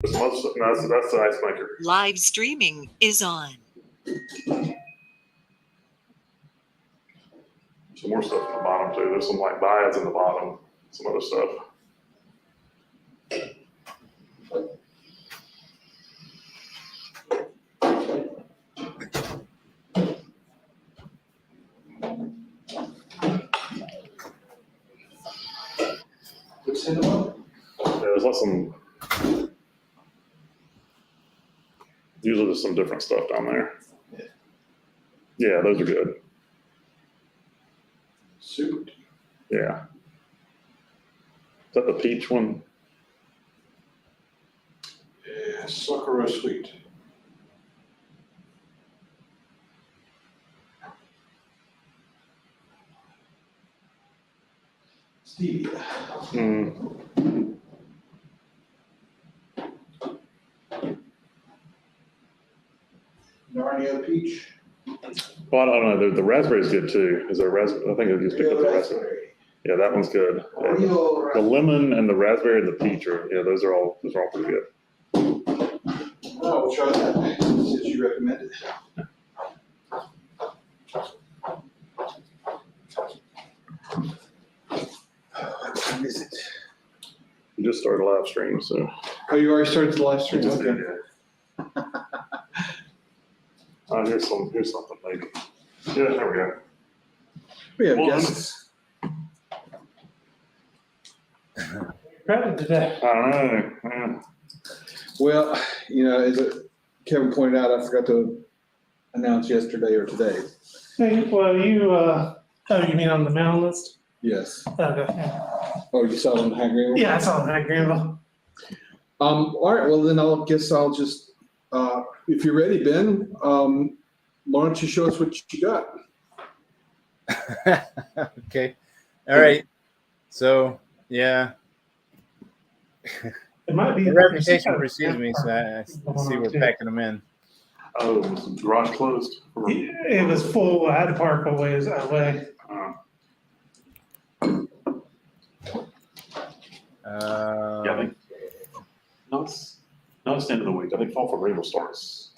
That's the ice maker. Live streaming is on. Some more stuff at the bottom too. There's some like bias in the bottom. Some other stuff. There's like some. Usually there's some different stuff down there. Yeah, those are good. Super. Yeah. Is that the peach one? Yeah, Sakura Sweet. Stevia. Narnia peach. Well, I don't know. The raspberry's good too. Is there a raspberry? I think I just picked up the raspberry. Yeah, that one's good. Yeah. The lemon and the raspberry and the peach are those are all pretty good. Oh, we'll try that since you recommended it. What time is it? You just started a live stream, so. Oh, you already started the live stream? Just Okay. did, yeah. Here's something maybe. Yeah, there we go. We have Well, guests. Crowded today. I don't know. Yeah. Well, as Kevin pointed out, I forgot to announce yesterday or today. Hey, well, you mean on the mailing list? Yes. Okay. Yeah, Oh, you saw it on the High Greenville? I saw that, Greenville. All right. Well, then I'll just, if you're ready, Ben, why don't you show us what you got? Okay. All right. So, yeah. It might be. The reputation precedes me, so I see we're packing them in. Oh, was the garage closed? It was full. I had to park a ways away. Yeah, I think. No, it's the end of the week. I think Fall for Rainbow starts.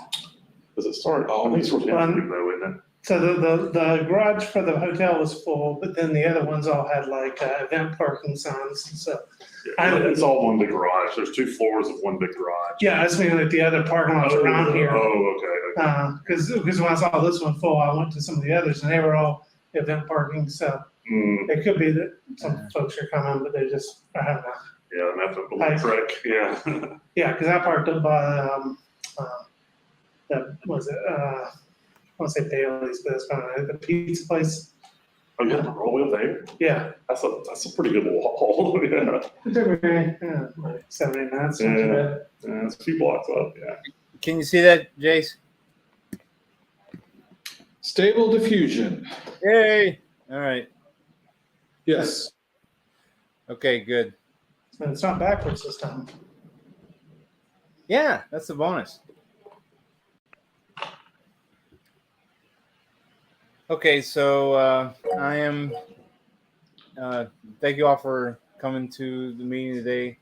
Does it start? I think it's towards the end of the week though, isn't it? So the garage for the hotel was full, but then the other ones all had like event parking signs. So Yeah, it's all one big garage. There's 2 floors of one big garage. yeah, I was meaning like the other parking lots around here. Oh, okay. Because when I saw this one full, I went to some of the others and they were all event parking. So it could be that some folks are coming, but they just I don't know. Yeah, and that's a little trick. Yeah. Yeah, because I parked up by that was it. I want to say Bailey's, but it's kind of the pizza place. Oh, you have to roll up there? Yeah, That's a pretty good little haul. Yeah. it took me like 70 minutes. Not too bad. Yeah, it's a few blocks up. Yeah. Can you see that, Jace? Stable diffusion. Yay! All right. Yes. Okay, good. And it's not backwards this time. Yeah, that's the bonus. Okay, so I am. Thank you all for coming to the meeting today.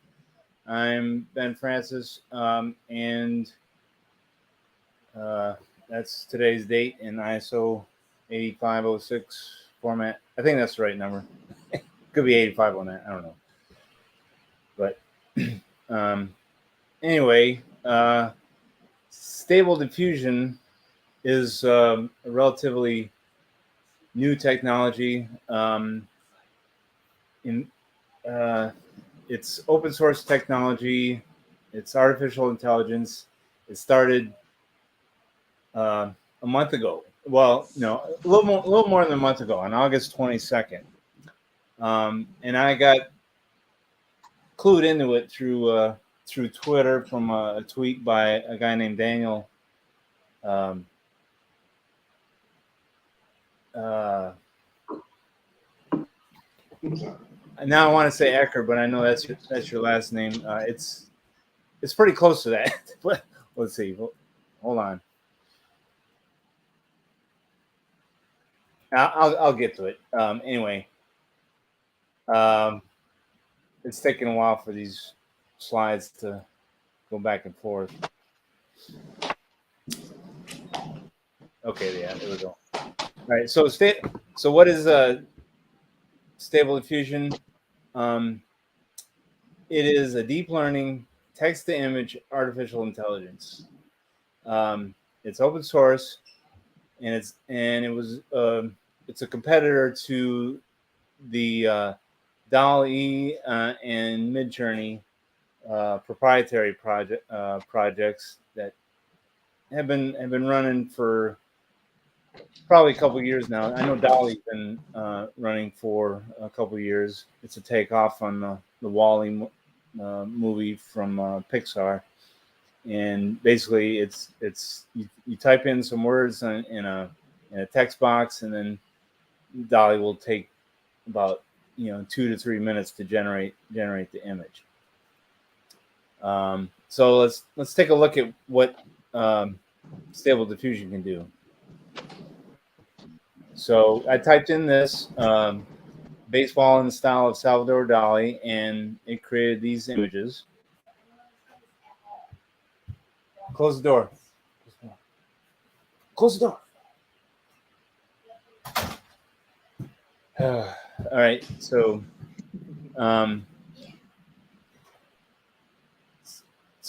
I'm Ben Francis, and that's today's date in ISO 8506 format. I think that's the right number. Could be 85 on that. I don't know. But anyway, stable diffusion is a relatively new technology. It's open source technology. It's artificial intelligence. It started a month ago. Well, no, a little more than a month ago, on August 22nd. And I got clued into it through Twitter from a tweet by a guy named Daniel. Now I want to say Ecker, but I know that's your last name. It's pretty close to that. But let's see. Hold on. I'll get to it. Anyway, it's taking a while for these slides to go back and forth. Okay, yeah, there we go. All right, so what is Stable Diffusion? It is a deep learning text-to-image artificial intelligence. It's open source, and it's a competitor to the dali and Midjourney proprietary projects that have been running for probably a couple of years now. I know Dali's been running for a couple of years. It's a takeoff on the Wall-E movie from Pixar, and basically it's you type in some words in a text box, and then Dali will take about 2 to 3 minutes to generate the image. So let's take a look at what Stable Diffusion can do. So I typed in this baseball in the style of Salvador Dali, and it created these images. Close the door. Close the door. All right. So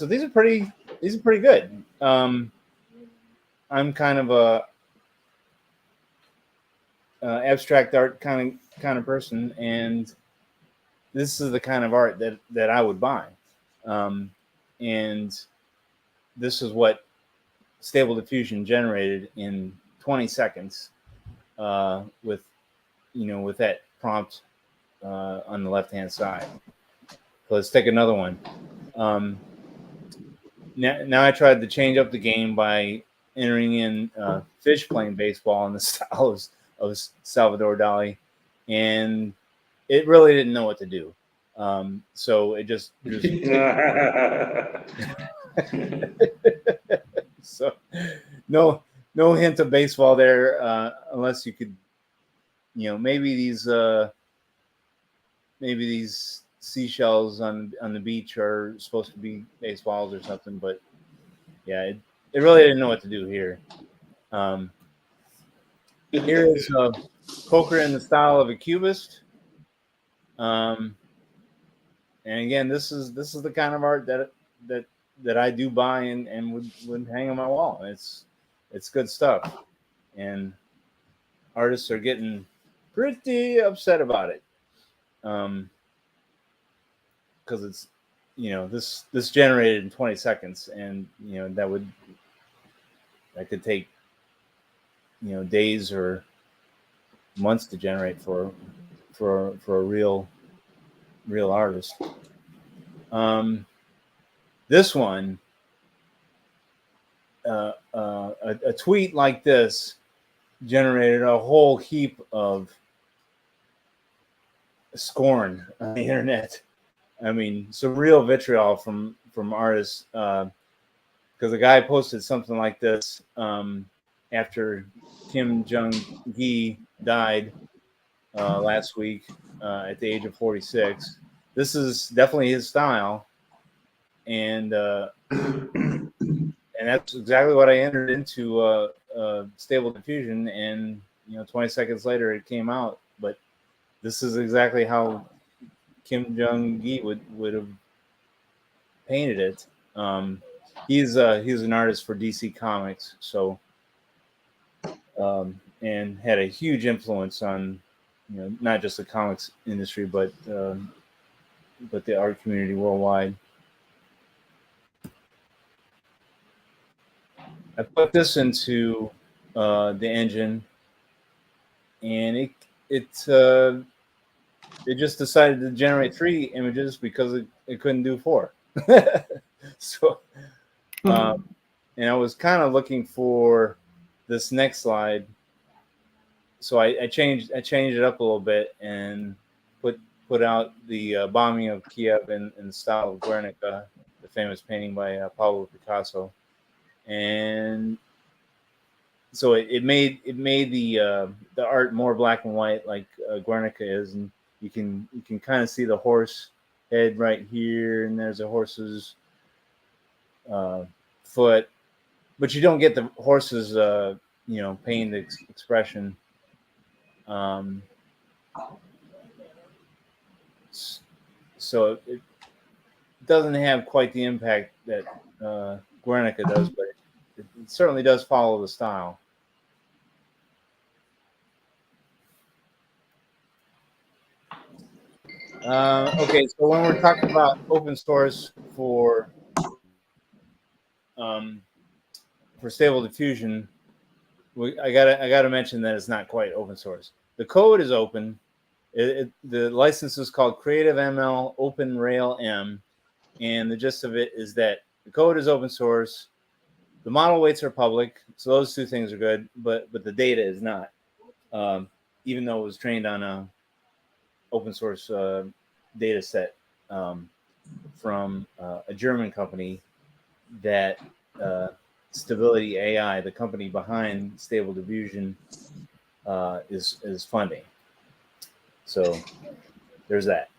these are pretty good. I'm kind of a abstract art kind of person, and this is the kind of art that I would buy. And this is what Stable Diffusion generated in 20 seconds with that prompt on the left hand side. So let's take another one. Now I tried to change up the game by entering in fish playing baseball in the style of Salvador Dali, and it really didn't know what to do. So it just so no hint of baseball there, unless you could, maybe these seashells on the beach are supposed to be baseballs or something, but yeah, it really didn't know what to do here. Here is poker in the style of a cubist. And again, this is the kind of art that I do buy and would hang on my wall. It's good stuff, and artists are getting pretty upset about it, because it's this generated in 20 seconds, and that could take days or months to generate for a real artist. This one, a tweet like this generated a whole heap of scorn on the internet. I mean, some real vitriol from artists, because the guy posted something like this after Kim Jung Gi died last week at the age of 46. This is definitely his style, and that's exactly what I entered into Stable Diffusion, and 20 seconds later it came out. But this is exactly how Kim Jung Gi would have painted it. He's an artist for DC Comics, so and had a huge influence on not just the comics industry, but the art community worldwide. I put this into the engine, and it just decided to generate 3 images because it couldn't do 4. So, and I was kind of looking for this next slide, so I changed it up a little bit and put out the bombing of Kiev in the style of Guernica, the famous painting by Pablo Picasso, and so it made the art more black and white like Guernica is, and you can kind of see the horse head right here, and there's a horse's foot, but you don't get the horse's pained expression. So it doesn't have quite the impact that Guernica does, but it certainly does follow the style. Okay, so when we're talking about open source for Stable Diffusion, I gotta mention that it's not quite open source. The code is open. The license is called Creative ML Open Rail M, and the gist of it is that the code is open source. The model weights are public, so those two things are good. But the data is not, even though it was trained on a open source data set from a German company that Stability AI, the company behind Stable Diffusion, is funding. So there's that.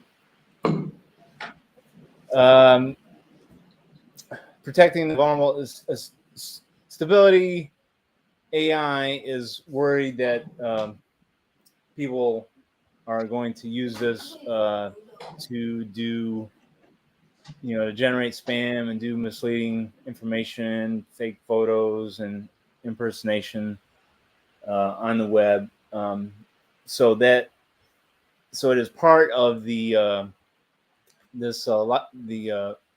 Protecting the vulnerable is Stability AI is worried that people are going to use this to do, to generate spam and do misleading information, fake photos, and impersonation on the web. So it is part of the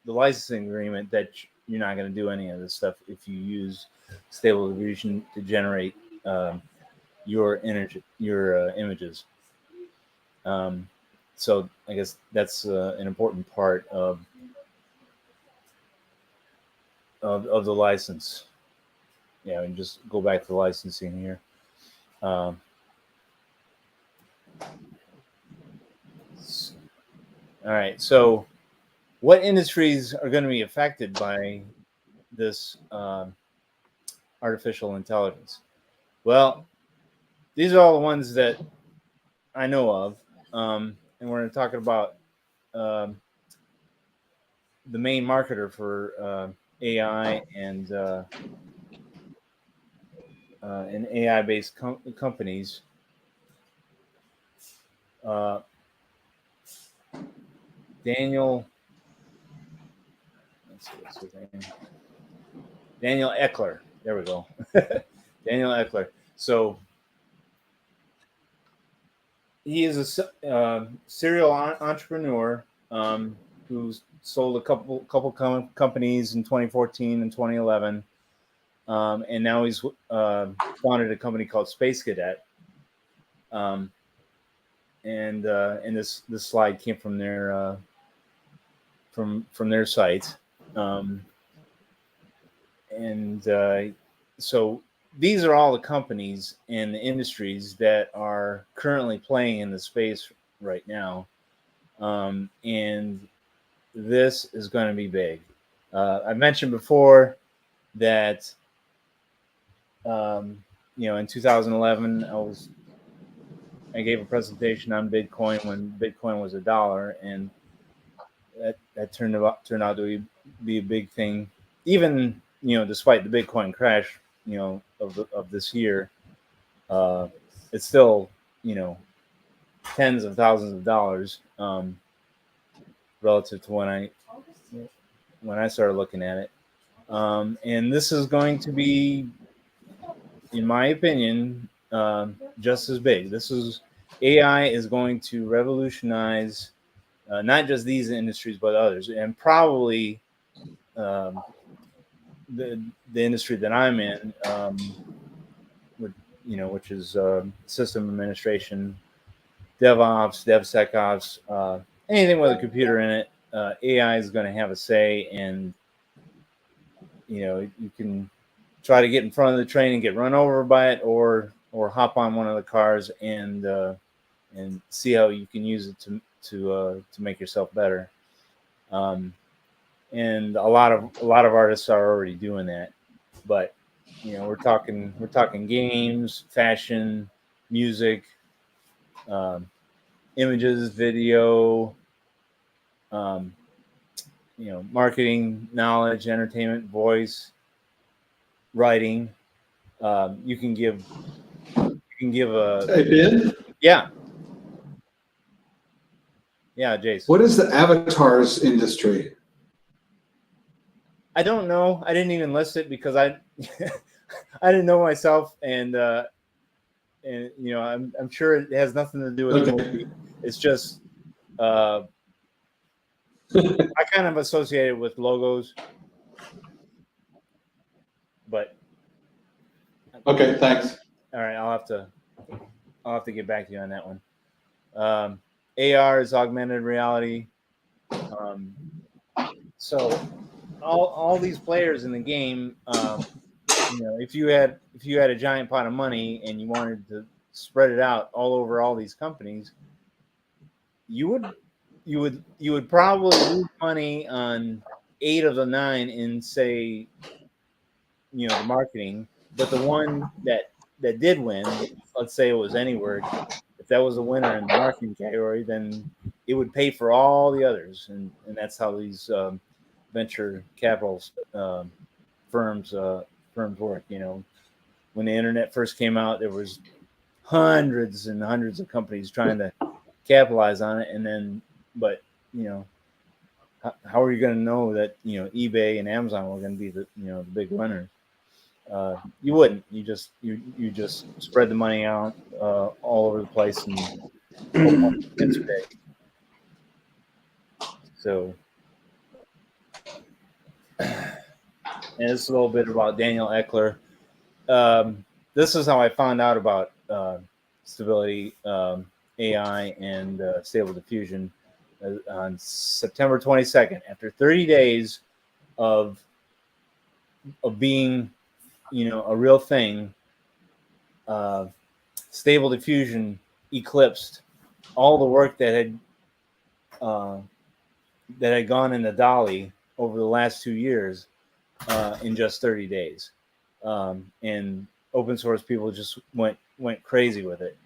licensing agreement that you're not going to do any of this stuff if you use Stable Diffusion to generate your images. So I guess that's an important part of the license. Yeah, and just go back to the licensing here. All right, so what industries are going to be affected by this artificial intelligence? Well, these are all the ones that I know of, and we're talking about the main marketer for AI and AI-based companies. Daniel, let's see what's his name. Daniel Eckler. There we go. Daniel Eckler. So he is a serial entrepreneur who's sold a couple companies in 2014 and 2011, and now he's founded a company called Space Cadet. And this slide came from their site, so these are all the companies and the industries that are currently playing in the space right now, and this is going to be big. I mentioned before that in 2011 I gave a presentation on Bitcoin when Bitcoin was $1, and that turned out to be a big thing. Even despite the Bitcoin crash, of this year, it's still tens of thousands of dollars relative to when I started looking at it, and this is going to be, in my opinion, just as big. AI is going to revolutionize not just these industries but others, and probably the industry that I'm in, which is system administration, DevOps, DevSecOps, anything with a computer in it. AI is going to have a say, and you can try to get in front of the train and get run over by it, or hop on one of the cars and see how you can use it to make yourself better. And a lot of artists are already doing that, but we're talking games, fashion, music, images, video, marketing, knowledge, entertainment, voice, writing. You can give a Hey, Ben, yeah, Jason. what is the avatars industry? I don't know. I didn't even list it because I I didn't know myself, and I'm sure it has nothing to do with the Okay. movie. It's just I kind of associate it with logos, but Okay, thanks. all right, I'll have to get back to you on that one. AR is augmented reality. So all these players in the game, if you had a giant pot of money and you wanted to spread it out all over all these companies, you would probably lose money on 8 of the 9 in, say, the marketing, but the one that did win, let's say it was Anyword, if that was a winner in the marketing category, then it would pay for all the others, and that's how these venture capital firms work. When the internet first came out, there was hundreds and hundreds of companies trying to capitalize on it, and then, but how are you going to know that eBay and Amazon were going to be the the big winners? You wouldn't. You just spread the money out all over the place and hope it's big. So, and it's a little bit about Daniel Eckler. This is how I found out about stability, AI, and stable diffusion on September 22nd. After 30 days of being, a real thing, stable diffusion eclipsed all the work that had gone into dali over the last 2 years in just 30 days. And open source people just went crazy with it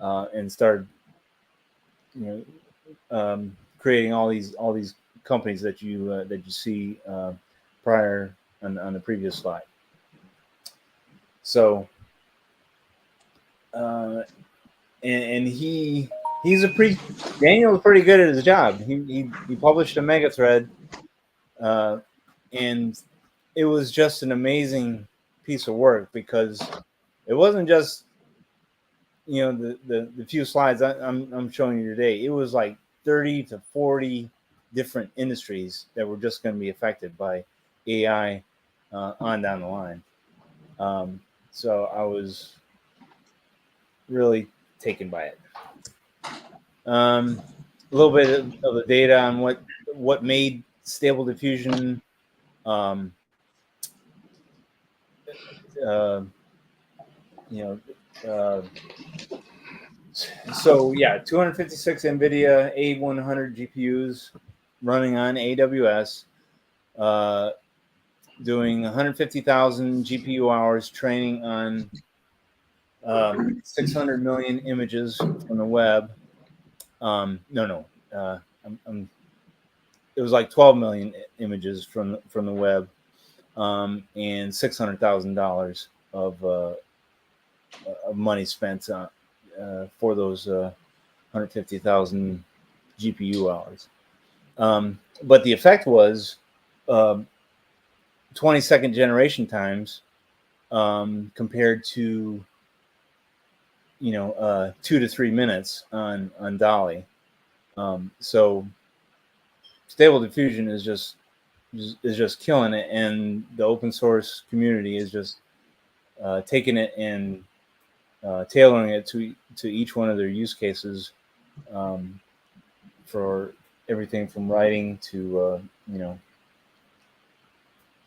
and started creating all these companies that you see prior on the previous slide. So and Daniel's pretty good at his job. He published a mega thread, and it was just an amazing piece of work, because it wasn't just the few slides I'm showing you today. It was like 30 to 40 different industries that were just going to be affected by AI on down the line. So I was really taken by it. A little bit of the data on what made stable diffusion so yeah, 256 NVIDIA A100 GPUs running on AWS, doing 150,000 GPU hours training on 600 million images from the web. It was like 12 million images from the web, and $600,000 of money spent for those 150,000 GPU hours. But the effect was 20-second generation times compared to 2 to 3 minutes on dali. So stable diffusion is just killing it, and the open source community is just taking it and tailoring it to each one of their use cases, for everything from writing to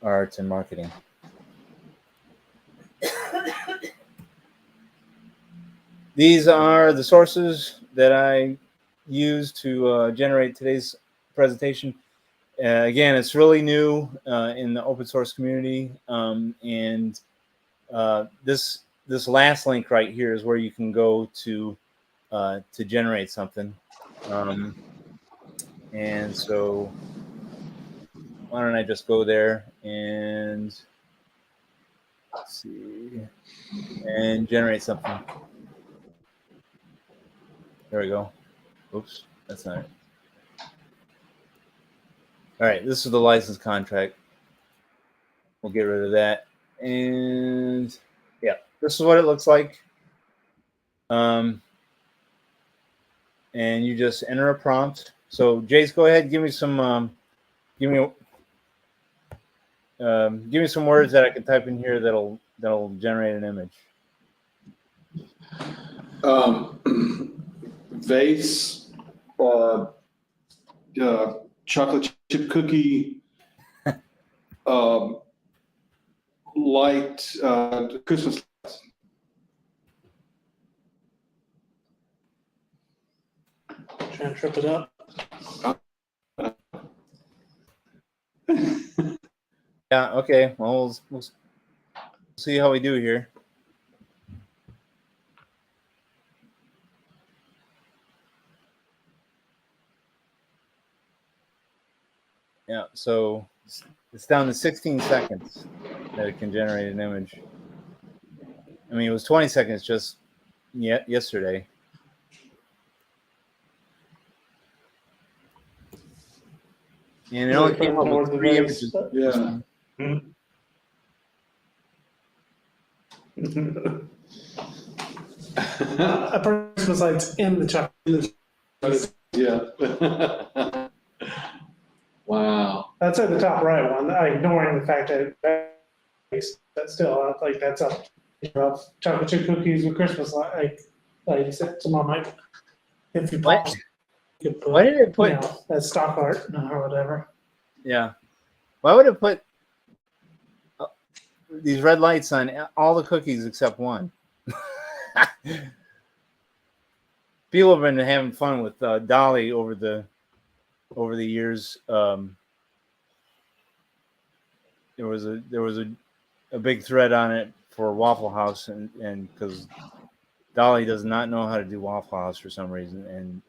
art and marketing. These are the sources that I used to generate today's presentation. Again, it's really new in the open source community, and this last link right here is where you can go to generate something. And so why don't I just go there and let's see and generate something. There we go. Oops, that's not it. All right, this is the license contract. We'll get rid of that. And yeah, this is what it looks like. And you just enter a prompt. So Jace, go ahead, give me some give me some words that I can type in here that'll generate an image. Vase, chocolate chip cookie, light, Christmas lights. Trying to trip it up. Yeah. Okay. Well, we'll see how we do here. Yeah. So it's down to 16 seconds that it can generate an image. I mean, it was 20 seconds just yesterday. And it only came up with 3 images. Yeah. A Christmas light's in the chocolate. Yeah. Wow. That's at the top right one. Ignoring the fact that that's still like that's up. Chocolate chip cookies with Christmas light. Like someone might, if you pause, you could put, Why did it put? that's stock art or whatever. Yeah. Why would it put these red lights on all the cookies except one? People have been having fun with dali over the years. There was a big thread on it for Waffle House, and because dali does not know how to do Waffle House for some reason, and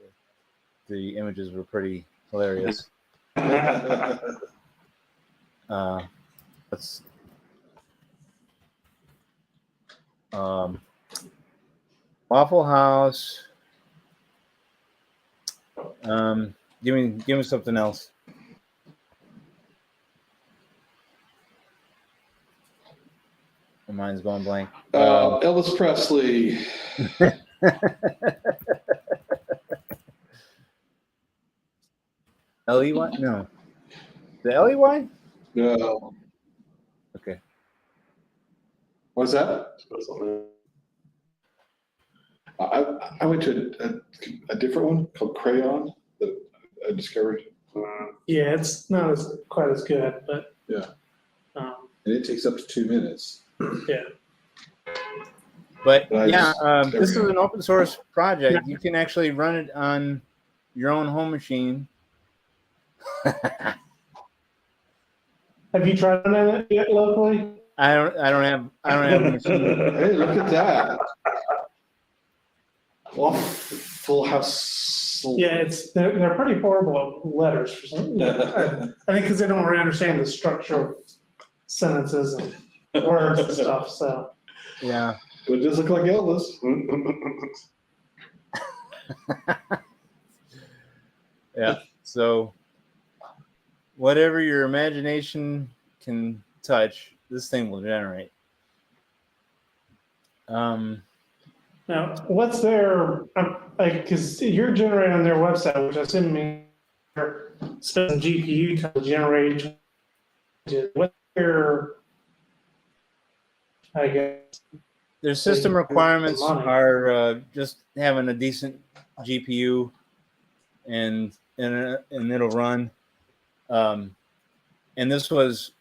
the images were pretty hilarious. Let's Waffle House. Give me something else. My mind's going blank. Elvis Presley. L-E-Y? No. The L-E-Y? No. Okay. What's that? I went to a different one called Crayon that I discovered. Yeah, it's not quite as good, but Yeah. And it takes up to 2 minutes. Yeah. But But this is an open source project. You can actually run it on your own home machine. Have you tried it yet locally? I don't have a machine. Hey, look at that. Waffle House. Yeah, they're pretty horrible letters for some. I think because they don't really understand the structure of sentences and words and stuff. So Yeah. It does look like Elvis. Yeah. So whatever your imagination can touch, this thing will generate. now, what's their because you're generating on their website, which I assume means they're spending GPU to generate. What's their, I guess, Their system requirements are just having a decent GPU, and it'll run. And this was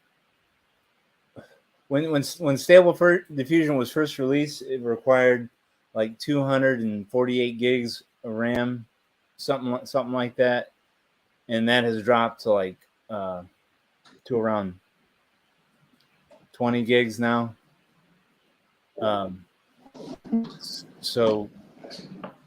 when Stable Diffusion was first released. It required like 248 gigs of RAM, something like that, and that has dropped to like to around 20 gigs now. So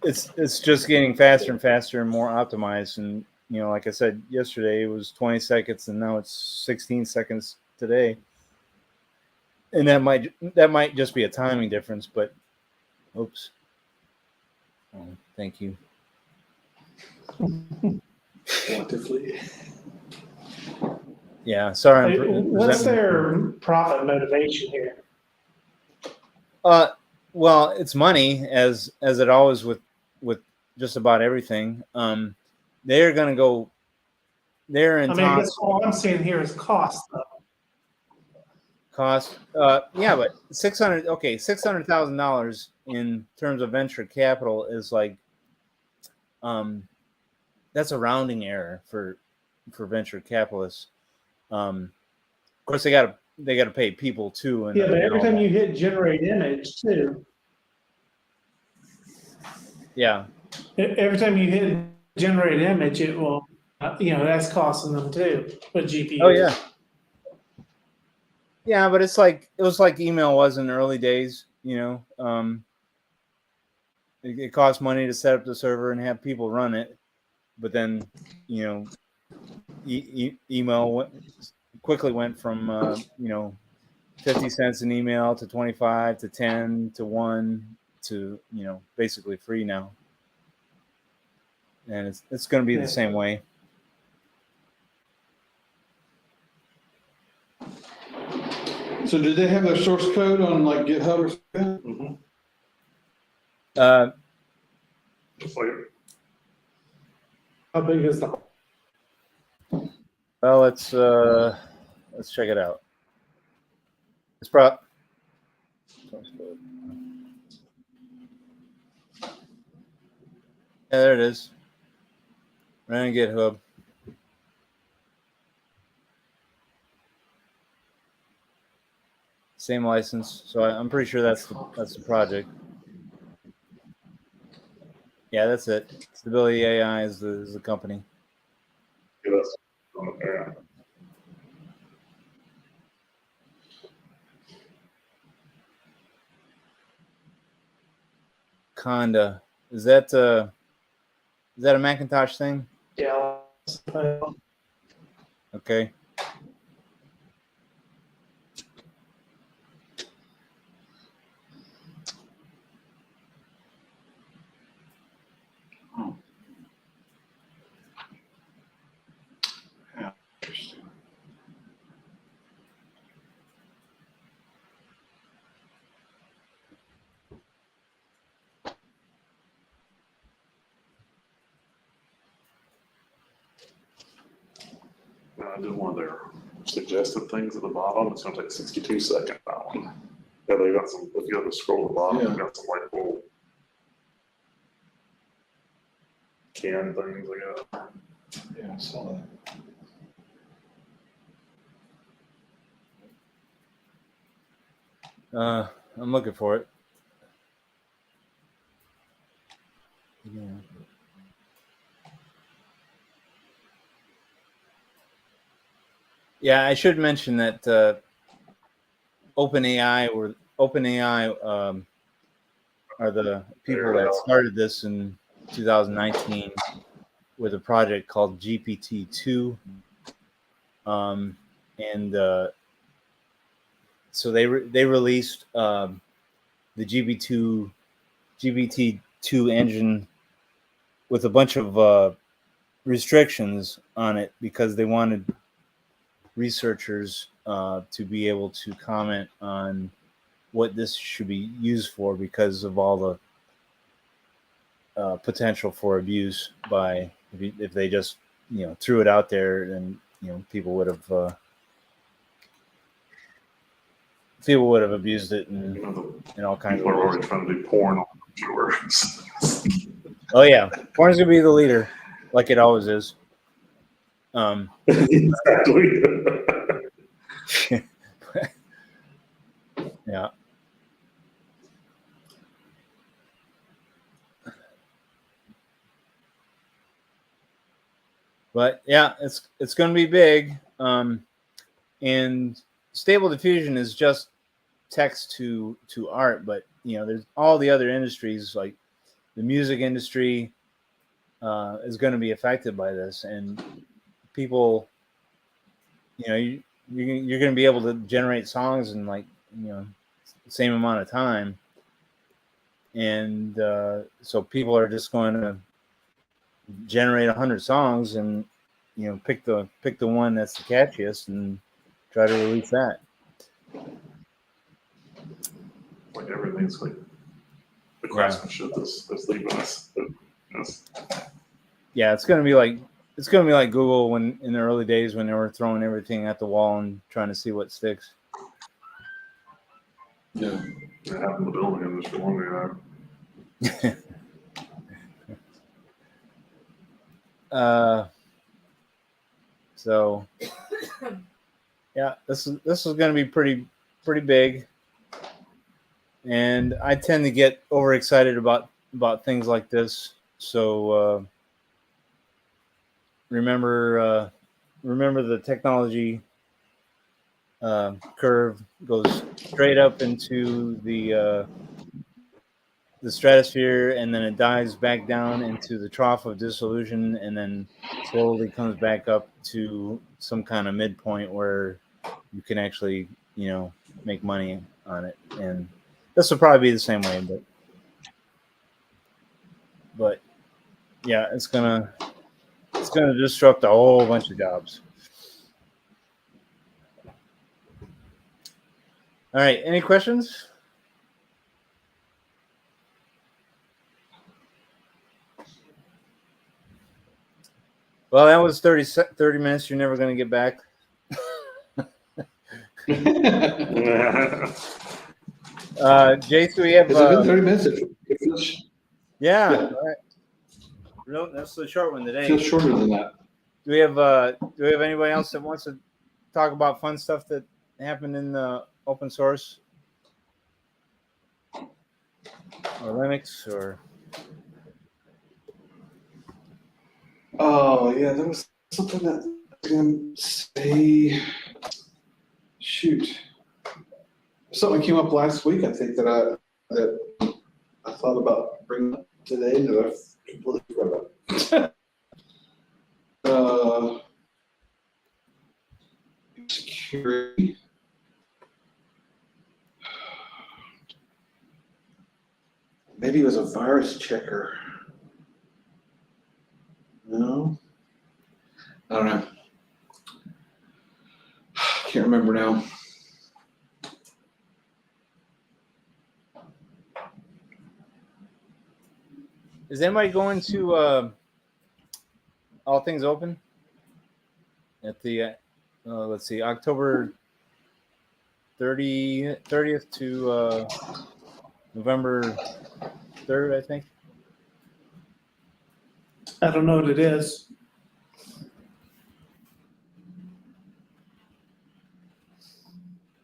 it's just getting faster and faster and more optimized and like I said yesterday, it was 20 seconds, and now it's 16 seconds today. And that might just be a timing difference, but oops. Oh, thank you. Plentifully. Yeah, sorry. What's their profit motivation here? Well, it's money, as it always with just about everything. They're gonna go. They're in I mean, I talks. guess all I'm seeing here is cost, though. Cost. Yeah, but $600,000 in terms of venture capital is like, that's a rounding error for venture capitalists. Of course, they got to pay people too. And Yeah, but every time you hit generate image too. Yeah. Every time you hit generate image, it will, that's costing them too with GPUs. Oh yeah. Yeah, but it was like email was in the early days. It costs money to set up the server and have people run it, but then email quickly went from 50 cents an email to 25 to 10 to 1 to basically free now, and it's going to be the same way. So did they have their source code on like GitHub or something? Just like How big is the? Well, let's check it out. It's probably. Yeah, there it is. Right on GitHub. Same license, so I'm pretty sure that's the project. Yeah, that's it. Stability AI is the company. yeah, that's yeah. Conda. Is that a Macintosh thing? Yeah. Okay. I did one of their suggested things at the bottom. It's going to take 62 seconds. That one. Yeah, they got some. If you have to scroll to the bottom, they've got some like little can things. Yeah, I saw that. I'm looking for it. Yeah. Yeah, I should mention that OpenAI are the people that started this in 2019 with a project called GPT-2, and so they released the GPT-2 engine with a bunch of restrictions on it because they wanted researchers to be able to comment on what this should be used for because of all the potential for abuse by if they just threw it out there, then people would have abused it and all kinds of People are ways. already trying to do porn on computers. Oh yeah, porn's gonna be the leader, like it always is. Exactly. Yeah. But yeah, it's going to be big. And Stable Diffusion is just text to art, but there's all the other industries like the music industry, is going to be affected by this, and people, you're going to be able to generate songs in like same amount of time, and so people are just going to generate 100 songs and pick the one that's the catchiest and try to release that. Like everything's like the craftsmanship that's leaving us. Yeah, it's gonna be like Google when in the early days when they were throwing everything at the wall and trying to see what sticks. Yeah. It happened in the building industry longer than So yeah, this is going to be pretty big, and I tend to get overexcited about things like this. So remember the technology curve goes straight up into the stratosphere, and then it dives back down into the trough of dissolution, and then slowly comes back up to some kind of midpoint where you can actually, make money on it. And this will probably be the same way, but yeah, it's gonna disrupt a whole bunch of jobs. All right, any questions? Well, that was 30 minutes you're never going to get back. Jace, do we have... Has it been 30 minutes? Yeah. Yeah. All right. No, that's the short one today. It feels shorter than that. Do we have anybody else that wants to talk about fun stuff that happened in the open source? Or Linux or... Oh, yeah, there was something that I was going to say. Shoot. Something came up last week, I think, that I thought about bringing up today that I completely forgot about. Security. Maybe it was a virus checker. No, I don't know. Can't remember now. Is anybody going to All Things Open at the let's see, October 30th to November 3rd, I think? I don't know what it is.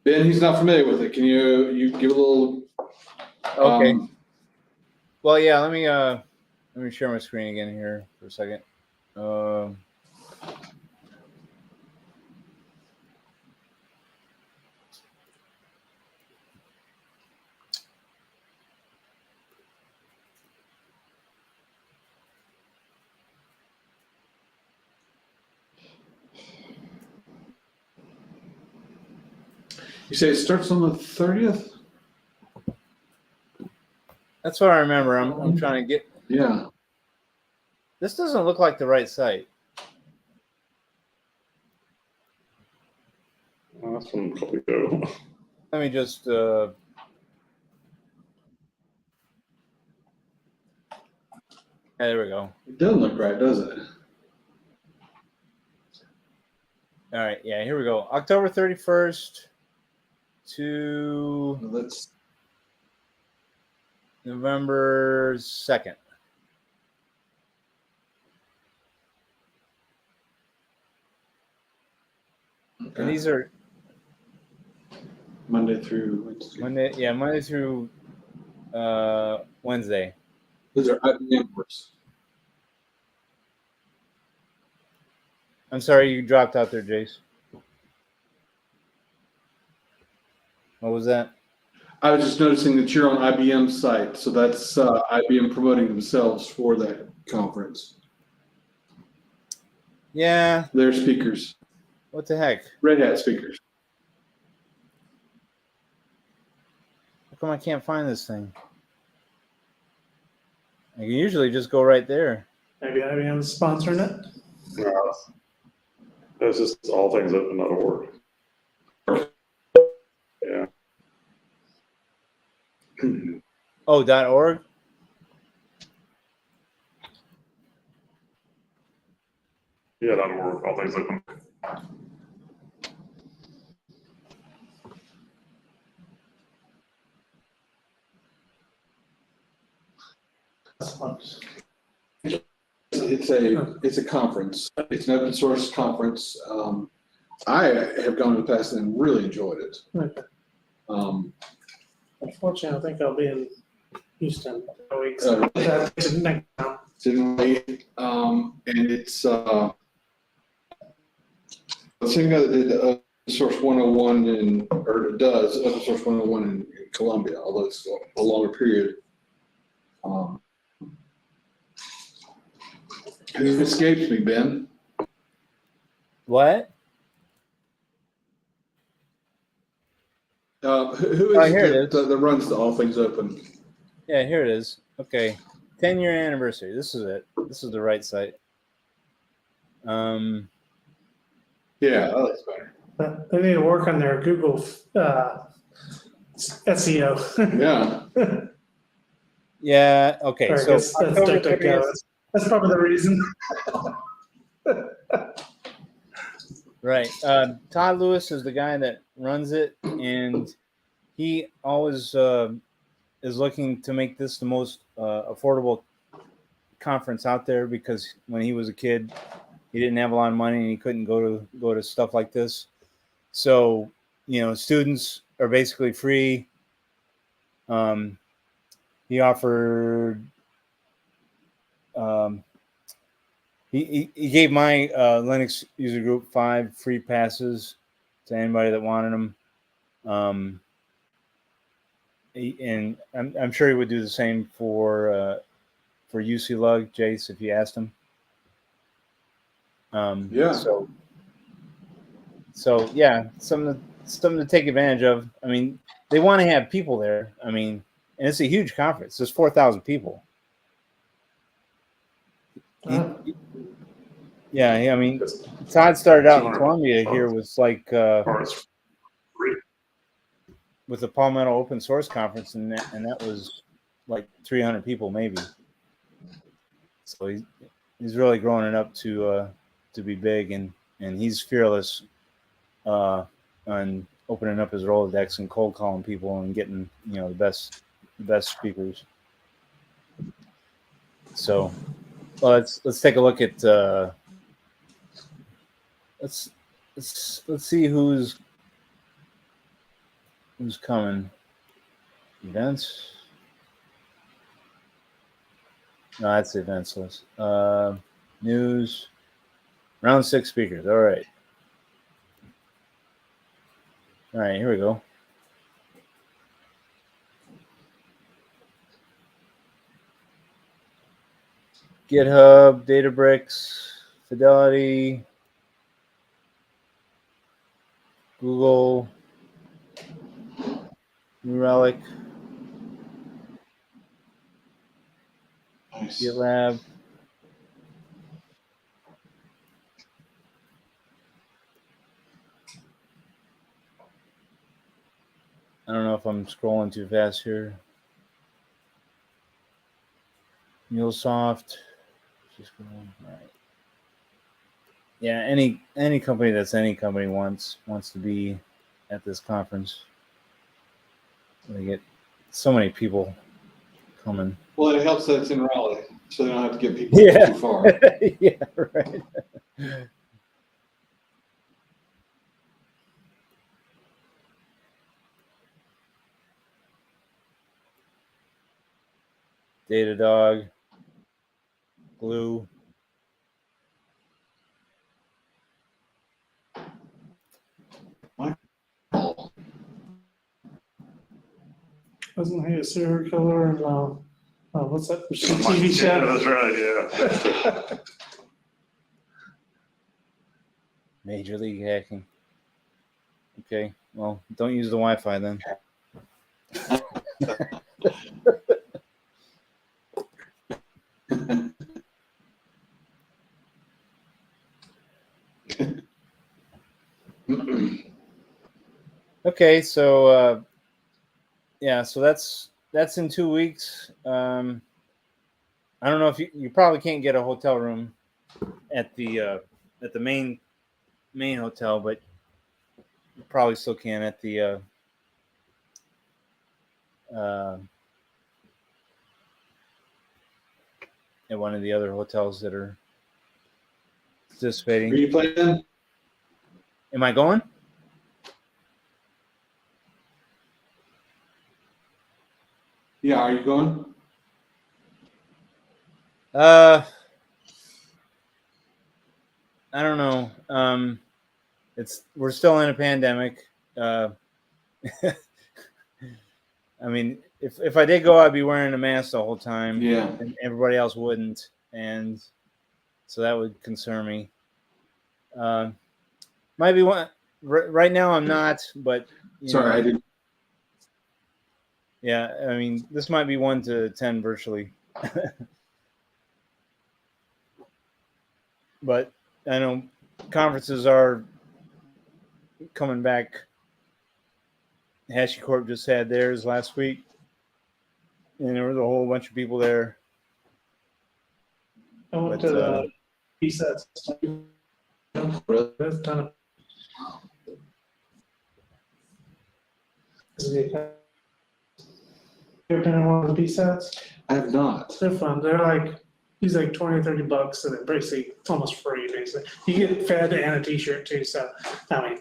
Ben, he's not familiar with it. Can you give a little? Okay. Well, yeah. Let me share my screen again here for a second. You say it starts on the 30th? That's what I remember. I'm trying to get. Yeah. This doesn't look like the right site. That's from a couple ago. Let me just. There we go. It doesn't look right, does it? All right. Yeah. Here we go. October 31st to Let's. November 2nd. Okay. And these are Monday through Wednesday. Monday through Wednesday. Those are IBM courses. I'm sorry, you dropped out there, Jace. What was that? I was just noticing that you're on IBM's site, so that's IBM promoting themselves for that conference. Yeah. Their speakers, What the heck? Red Hat speakers. How come I can't find this thing? I can usually just go right there. Maybe IBM's sponsoring it. No, that's just allthingsopen.org. Yeah. Oh, .org? Yeah, .org, all things open. It's a conference. It's an open source conference. I have gone in the past and really enjoyed it. Okay. Unfortunately, I think I'll be in Houston in a week. So that's next time. And it's the same guy that did Open Source 101 or does Open Source 101 in Colombia, although it's a longer period. Who escapes me, Ben? What? Who Oh, is here it it that runs the All Things Open? Yeah, here it is. Okay. 10-year anniversary. This is it. This is the right site. Yeah, that's better. They need to work on their Google SEO. Yeah. Yeah, okay. Or I So guess that's October DuckDuckGo. 30th, That's probably the reason. right. Todd Lewis is the guy that runs it, and he always is looking to make this the most affordable conference out there, because when he was a kid, he didn't have a lot of money and he couldn't go to stuff like this. So, students are basically free. He offered. He gave my Linux user group 5 free passes to anybody that wanted them. And I'm sure he would do the same for UC Lug, Jace, if you asked him. Yeah. So yeah, something to take advantage of. I mean, they want to have people there. I mean, and it's a huge conference. There's 4,000 people. Yeah, I mean, Todd started out in Columbia here with like with the Palmetto Open Source Conference, and that was like 300 people maybe. So he's really growing it up to be big, and he's fearless on opening up his Rolodex and cold calling people and getting the best speakers. So let's take a look at let's see who's coming. Events. No, that's the events list. News. Round 6 speakers. All right. All right, here we go. GitHub, Databricks, Fidelity, Google, New Relic, Nice. GitLab. I don't know if I'm scrolling too fast here. MuleSoft. Just going, all right. Yeah, any company that's any company wants to be at this conference. They get so many people coming. Well, it helps that it's in Raleigh, so they don't have to get people too far. Yeah, right. Datadog, Glue. Wasn't he a serial killer? And what's that TV show? Yeah, that's right. Yeah. Major league hacking. Okay, well, don't use the Wi-Fi then. Okay, so yeah, so that's in 2 weeks. I don't know if you probably can't get a hotel room at the main hotel, but you probably still can at the at one of the other hotels that are participating. Are you playing? Am I going? Yeah, are you going? I don't know. We're still in a pandemic. I mean, if I did go, I'd be wearing a mask the whole time. Yeah. And everybody else wouldn't, and so that would concern me. Might be one. Right now, I'm not, but Sorry, I didn't. Yeah, I mean, this might be 1 to 10 virtually. But I know conferences are coming back. HashiCorp just had theirs last week, and there was a whole bunch of people there. I went But, to the PSATs. That's kind of. You ever been in one of the PSATs? I have not. They're fun. They're like, he's like $20 or $30, and they're basically almost free. Basically, you get fed and a T-shirt too. So I mean,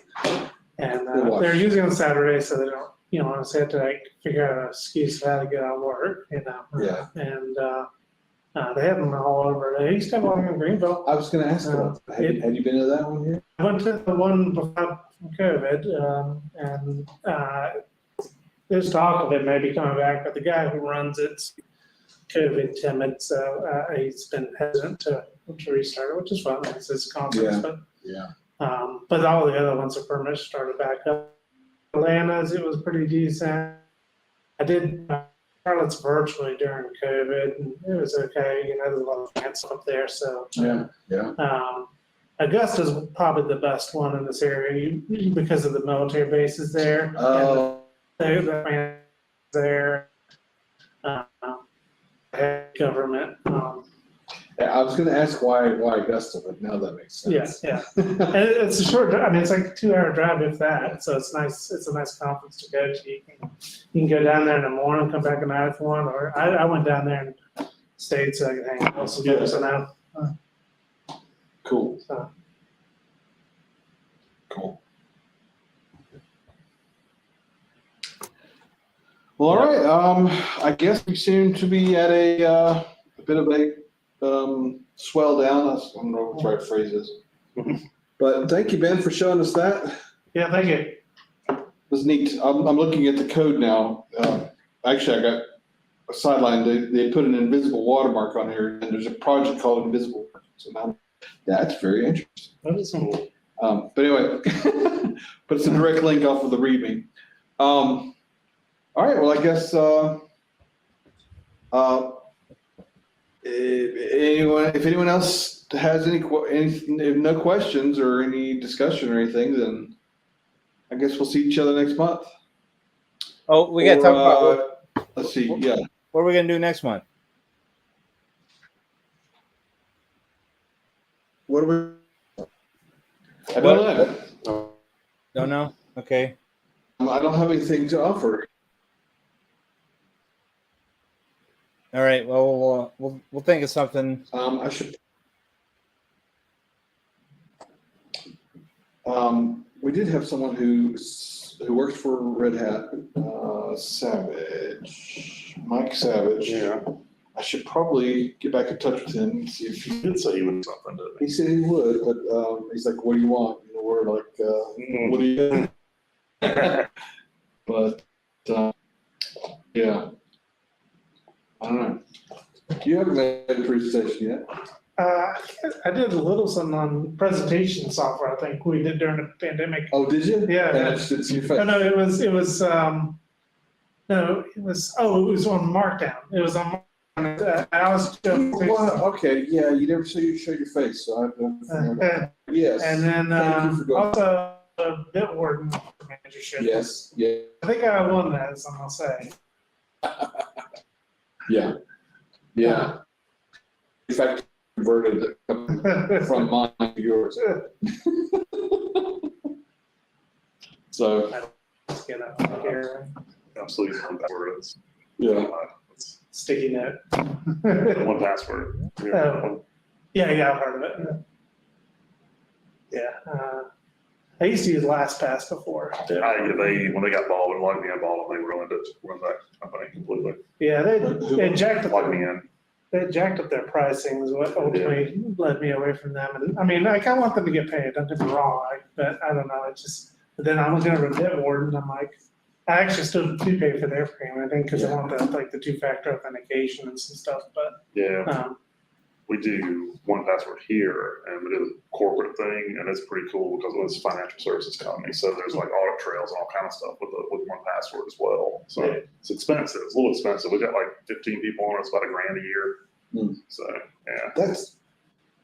and they're usually on Saturday, so they don't, honestly have to like figure out an excuse of how to get out of work. Yeah. And they have them all over. They used to have one in Greenville. I was going to ask about that. Have you been to that one here? I went to the one before COVID, and there's talk of it maybe coming back, but the guy who runs it's COVID timid, so he's been hesitant to restart it, which is fun. It's his conference, Yeah. but all the other ones are pretty much started back up. Atlanta's, it was pretty decent. I did Charlotte's virtually during COVID, and it was okay. There's a lot of fans up there, so Yeah. Augusta's probably the best one in this area because of the military bases there. Oh. And the fans there, government. I was going to ask why Augusta, but now that makes sense. Yeah. And it's a short. I mean, it's like a 2-hour drive, if that. So it's nice. It's a nice conference to go to. You can go down there in the morning, come back at night if you want. Or I went down there and stayed so I could hang out with some folks out. Cool. So. Cool. Well, all right. I guess we seem to be at a bit of a swell down. I don't know what the right phrase is. But thank you, Ben, for showing us that. Yeah, thank you. It was neat. I'm looking at the code now. Actually, I got a sideline. They put an invisible watermark on here, and there's a project called Invisible. So now that's very interesting. That is cool. But anyway, but it's a direct link off of the README. All right. Well, I guess if anyone else has any no questions or any discussion or anything, then I guess we'll see each other next month. Oh, we got to talk about. Let's see. Yeah. What are we gonna do next month? What are we? I don't know. Don't know. Okay. I don't have anything to offer. All right. Well, we'll think of something. I should. We did have someone who works for Red Hat, Savage, Mike Savage. Yeah. I should probably get back in touch with him and see if He did say he would do something, didn't he said he would, but he's like, "What do you want?" We're like, he? "What do you?" But yeah, I don't know. You haven't made a presentation yet. I did a little something on presentation software. I think we did during the pandemic. Oh, did you? Yeah. And I just didn't see your face. Oh, no, it was on Markdown. It was on Markdown. I was Wow, okay, yeah, you never show your face, so yes. and then Thank you for going. also Bitwarden managership. Yes, yeah, I think I won that, as I'll say. yeah. In fact, converted from mine to yours. So, Let's get out here. Absolutely, one password is, yeah, it's Sticky note. one password. Oh. Yeah, I've heard of it. Yeah. I used to use LastPass before. When they got bought, when Logged Me In bought them, they ruined that company completely. Yeah, they jacked up. Logged Me In. They jacked up their pricing is what ultimately led me away from them. And I mean, like, I want them to get paid, don't get me wrong, but I don't know, but then I'm looking over Bitwarden, I'm like, I actually still do pay for their premium, I think, because I want the two-factor authentication and some stuff, but, Yeah, we do one password here, and we do the corporate thing, and it's pretty cool because it's a financial services company, so there's like audit trails and all kind of stuff with one password as well. So Yeah. it's expensive. It's a little expensive. We got like 15 people on it. It's about $1,000 a year. So yeah, that's,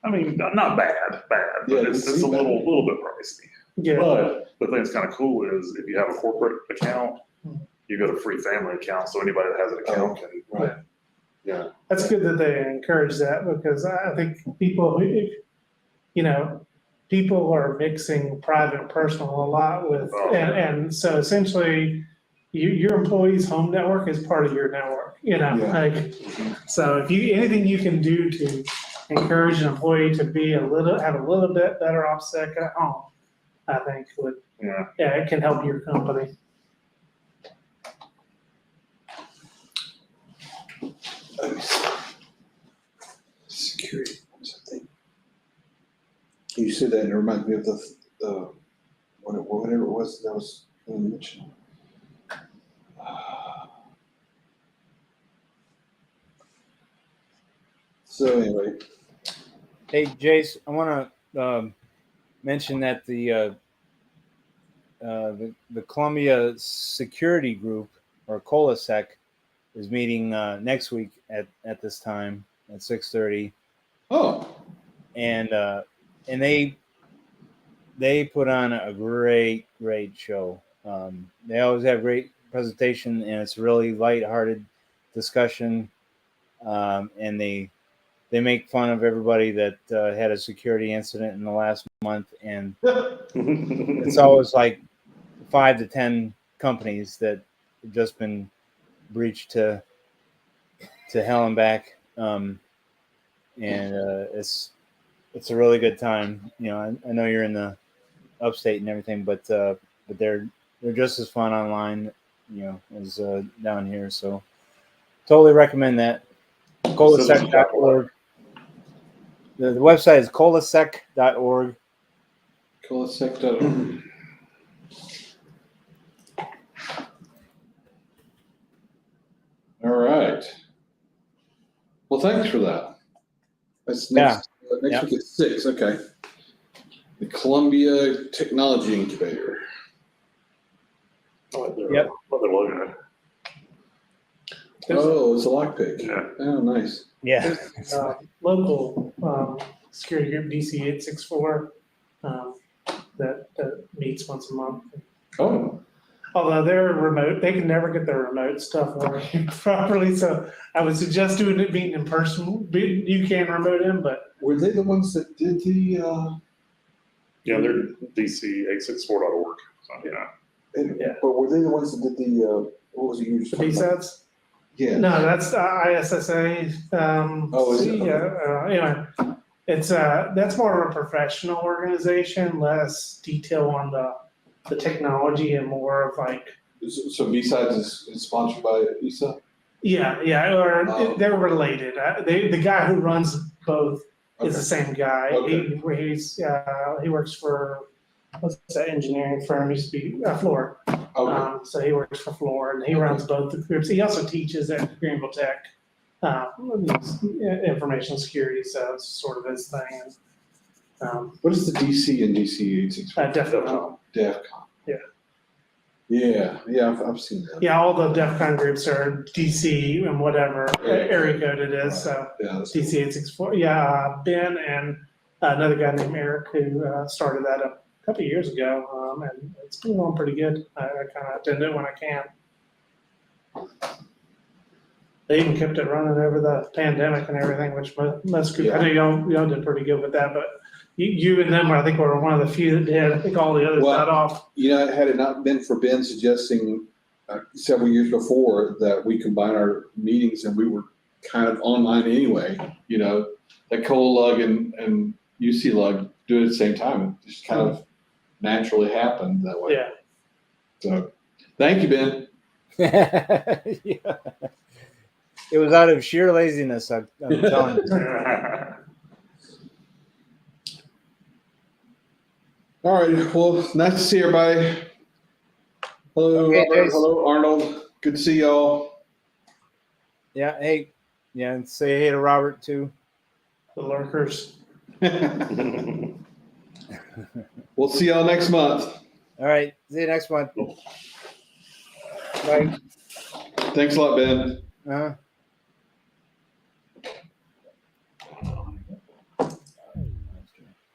I mean, not bad, but Yeah, it's a little bit pricey. yeah. But the thing that's kind of cool is if you have a corporate account, you go to free family account, so anybody that has an account can. right. Yeah. That's good that they encourage that, because I think people are mixing private and personal a lot with, Oh. and so essentially your employee's home network is part of your network, Yeah. like, so if anything you can do to encourage an employee to have a little bit better OPSEC at home, I think it can help your company. Security, something. You said that, and it reminds me of the whatever it was that was mentioned. So anyway, Hey, Jace, I want to mention that the Columbia Security Group, or COLASEC, is meeting next week at this time at 6:30. oh, And they put on a great show. They always have great presentation, and it's really lighthearted discussion. And they make fun of everybody that had a security incident in the last month, and it's always like 5 to 10 companies that have just been breached to hell and back. And it's a really good time. I know you're in the upstate and everything, but they're just as fun online, as down here. So totally recommend that. Colasec.org. The website is colasec.org. Colasec.org. All right. Well, thanks for that. That's next week at 6. Okay. The Columbia Technology Incubator. Yep. What they're looking at. Oh, it's a lockpick. Yeah. Oh, nice. Yeah. Local security group DC 864 that meets once a month. Oh, Although they're remote, they can never get their remote stuff working properly. So I would suggest doing it being in person. You can remote in, but were they the ones that did the? Yeah, they're dc864.org. So, Yeah. But were they the ones that did the? What was it you just? the B-sets. Yeah. No, that's ISSA. Oh, is it? Anyway, it's that's more of a professional organization, less detail on the technology and more of like. So B-Sides is sponsored by ISA? Yeah, they're related. The guy who runs both is the same guy. Okay. He works for what's that engineering firm? Used to be Floor. Okay. So he works for Floor, and he runs both the groups. He also teaches at Greenville Tech. information security, so it's sort of his thing. And, What is the DC and DC 864? definitely. DEFCON. Yeah. Yeah, I've seen that. Yeah, all the DEF CON groups are DC and whatever area code it is. Right. So Yeah, that's DC 864. Yeah, Ben and another guy named Eric who started that a couple of years ago, and it's been going pretty good. I kind of attend it when I can. They even kept it running over the pandemic and everything, which most groups, I know y'all did pretty good with that, but you and them, I think, were one of the few that did. I think all the others got off. Had it not been for Ben suggesting several years before that we combine our meetings and we were kind of online anyway, that Lug and UC Lug do it at the same time. It just kind of naturally happened that way. Yeah. So thank you, Ben. Yeah. It was out of sheer laziness, I'm telling you. All right. Well, nice to see everybody. Hello, Okay, Robert. guys. Hello, Arnold. Good to see y'all. Yeah, hey, and say hey to Robert too. The lurkers. We'll see y'all next month. All right, see you next month. Bye. Thanks a lot, Ben. Uh-huh.